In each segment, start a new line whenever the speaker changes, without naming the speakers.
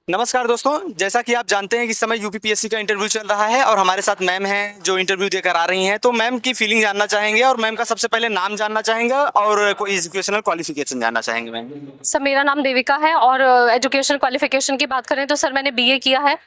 नमस्कार दोस्तों, जैसा कि आप जानते हैं कि इस समय यूपीपीएससी का इंटरव्यू चल रहा है और हमारे साथ मैम हैं जो इंटरव्यू देकर आ रही हैं। तो मैम की फीलिंग जानना चाहेंगे और मैम का सबसे पहले नाम जानना चाहेंगे और कोई एजुकेशनल क्वालिफिकेशन जानना चाहेंगे मैम।
सर मेरा नाम देविका है और एजुकेशन क्वालिफिकेशन की बात करें तो सर मैंने बीए किया है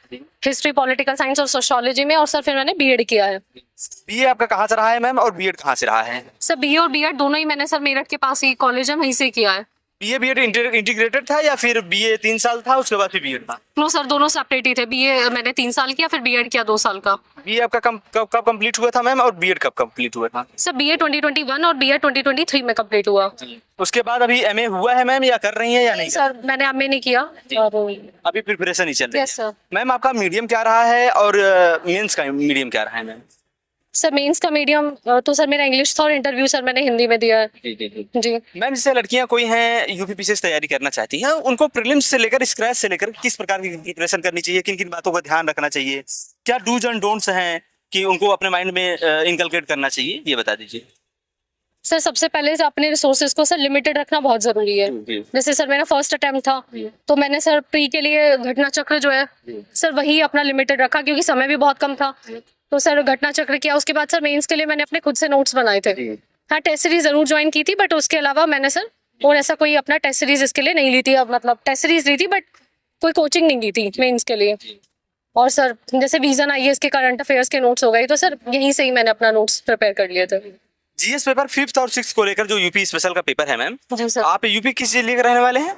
हिस्ट्री, पॉलिटिकल साइंस और सोशियोलॉजी में, और सर फिर मैंने बीएड किया है।
बीए आपका कहाँ से रहा है मैम और बीएड कहाँ से रहा है?
सर बीए और बीएड दोनों ही मैंने सर मेरठ के पास ही कॉलेज है वहीं से किया है।
बीए बीएड इंटीग्रेटेड था या फिर बीए 3 साल था उसके बाद फिर बीएड था?
नो सर, दोनों सेपरेट ही थे। बीए मैंने 3 साल किया, फिर बीएड किया 2 साल का।
बीए आपका कब कंप्लीट हुआ था मैम और बीएड कब कंप्लीट हुआ था?
सर बीए 2021 और बीएड 2023 में कंप्लीट हुआ।
उसके बाद अभी एमए हुआ है मैम या कर रही है या नहीं?
सर मैंने एमए नहीं किया और
अभी प्रिपरेशन ही चल रही है।
Yes sir.
मैम आपका मीडियम क्या रहा है और मेंस का मीडियम क्या रहा है मैम?
सर मेंस का मीडियम तो सर मेरा इंग्लिश था और इंटरव्यू सर मैंने हिंदी में दिया है। जी
मैम, जैसे लड़कियां कोई हैं यूपीपीएससी तैयारी करना चाहती हैं, उनको प्रीलिम्स से लेकर स्क्रैच से लेकर किस प्रकार की प्रिपरेशन करनी चाहिए, किन किन बातों का ध्यान रखना चाहिए, क्या डूज एंड डोंट्स हैं कि उनको अपने माइंड में इनकलकेट करना चाहिए, ये बता दीजिए।
सर सबसे पहले से अपने रिसोर्सेज को सर लिमिटेड रखना बहुत जरूरी है। जैसे सर मेरा फर्स्ट अटेम्प्ट था तो मैंने सर प्री के लिए घटना चक्र जो है सर वही अपना लिमिटेड रखा क्योंकि समय भी बहुत कम था। तो सर घटना चक्र किया, उसके बाद सर मेंस के लिए मैंने अपने खुद से नोट्स बनाए थे। हाँ टेस्ट सीरीज जरूर ज्वाइन की थी बट उसके अलावा मैंने सर और ऐसा कोई अपना टेस्ट सीरीज इसके लिए नहीं ली थी। अब मतलब टेस्ट सीरीज ली थी बट कोई कोचिंग नहीं ली थी मेंस के लिए। और सर जैसे विजन आईएएस के करंट अफेयर्स के नोट्स हो गए तो सर यहीं से ही मैंने अपना नोट्स प्रिपेयर कर लिए थे।
जीएस पेपर 5th और 6th को लेकर जो यूपी स्पेशल का पेपर है मैम,
जी सर।
आप यूपी किस जिले के रहने वाले हैं?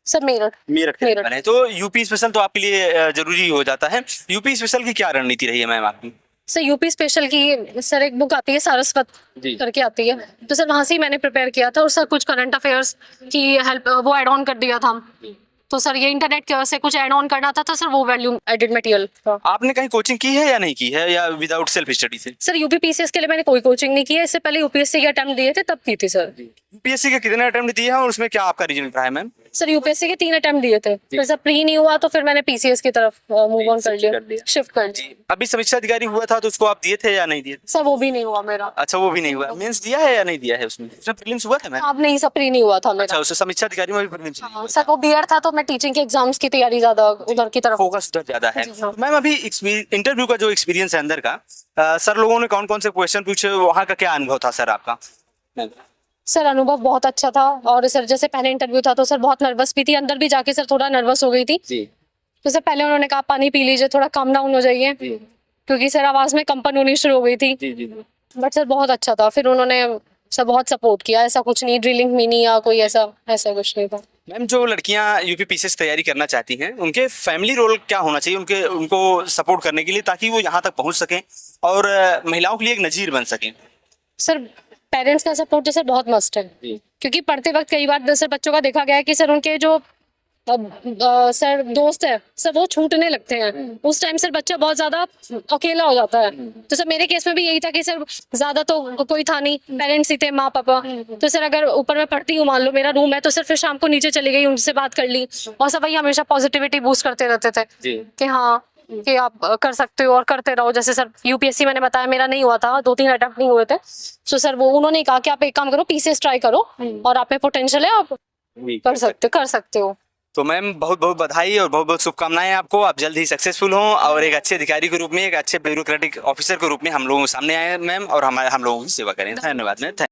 सर मेरठ
मेरठ के रहने। तो यूपी स्पेशल तो आपके लिए जरूरी हो जाता है। यूपी स्पेशल की क्या रणनीति रही है मैम आपकी?
सर यूपी स्पेशल की सर एक बुक आती है सारस्वत करके आती है, तो सर वहां से ही मैंने प्रिपेयर किया था और सर कुछ करंट अफेयर्स की हेल्प वो ऐड ऑन कर दिया था। तो सर ये इंटरनेट के से कुछ ऐड ऑन करना था तो सर वो वैल्यू एडेड मटेरियल था।
आपने कहीं कोचिंग की है या नहीं की है या विदाउट सेल्फ स्टडी से?
सर यूपीपीसीएस के लिए मैंने कोई कोचिंग नहीं की है, इससे पहले यूपीएससी के अटेम्प्ट दिए थे तब की थी सर।
यूपीएससी के कितने अटेम्प्ट दिए हैं और उसमें क्या आपका रिजल्ट रहा है मैम?
सर यूपीएससी के 3 अटेम्प्ट दिए थे, फिर सर प्री नहीं हुआ तो फिर मैंने पीसीएस की तरफ मूव ऑन कर लिया, शिफ्ट कर लिया।
अभी समीक्षा अधिकारी हुआ था तो उसको आप दिए थे या नहीं दिए थे?
सर वो भी नहीं हुआ मेरा।
अच्छा, वो भी नहीं हुआ। मेंस दिया है या नहीं दिया है? उसमें प्रीलिम्स हुआ था मैम?
अब नहीं सर, प्री नहीं हुआ था मेरा।
अच्छा, उससे समीक्षा अधिकारी में भी प्रीलिम्स नहीं हुआ।
सर वो बीएड था तो मैं टीचिंग के एग्जाम्स की तैयारी ज्यादा उधर की तरफ
फोकस उधर ज्यादा है। मैम अभी इंटरव्यू का जो एक्सपीरियंस है अंदर का, सर लोगों ने कौन कौन से क्वेश्चन पूछे, वहाँ का क्या अनुभव था सर आपका?
सर अनुभव बहुत अच्छा था और सर जैसे पहले इंटरव्यू था तो सर बहुत नर्वस भी थी, अंदर भी जाके सर थोड़ा नर्वस हो गई थी। तो सर पहले उन्होंने कहा पानी पी लीजिए, थोड़ा कम डाउन हो जाइए, क्योंकि सर आवाज में कंपन होनी शुरू हो गई थी। बट सर बहुत अच्छा था, फिर उन्होंने सर बहुत सपोर्ट किया। ऐसा कुछ नहीं, ड्रिलिंग में नहीं या कोई ऐसा कुछ नहीं था।
मैम, जो लड़कियां यूपीपीएससी तैयारी करना चाहती हैं उनके फैमिली रोल क्या होना चाहिए उनको सपोर्ट करने के लिए, ताकि वो यहाँ तक पहुँच सकें और महिलाओं के लिए एक नजीर बन सकें?
सर पेरेंट्स का सपोर्ट तो सर बहुत मस्ट है, क्योंकि पढ़ते वक्त कई बार सर बच्चों का देखा गया है कि सर उनके जो सर दोस्त है सर वो छूटने लगते हैं। उस टाइम सर बच्चा बहुत ज्यादा अकेला हो जाता है। तो सर मेरे केस में भी यही था कि सर ज्यादा तो कोई था नहीं, पेरेंट्स ही थे, माँ पापा। तो सर अगर ऊपर मैं पढ़ती हूँ, मान लो मेरा रूम है, तो सर फिर शाम को नीचे चली गई, उनसे बात कर ली और सब वही हमेशा पॉजिटिविटी बूस्ट करते रहते थे कि हाँ कि आप कर सकते हो और करते रहो। जैसे सर यूपीएससी मैंने बताया मेरा नहीं हुआ था, 2-3 अटेम्प्ट नहीं हुए थे। तो सर वो उन्होंने कहा कि आप एक काम करो, पीसीएस ट्राई करो और आप में पोटेंशियल है, आप कर सकते हो।
तो मैम बहुत बहुत बधाई और बहुत बहुत शुभकामनाएं आपको। आप जल्द ही सक्सेसफुल हों और एक अच्छे अधिकारी के रूप में, एक अच्छे ब्यूरोक्रेटिक ऑफिसर के रूप में हम लोगों के सामने आए मैम और हम लोगों की सेवा करें। धन्यवाद मैम।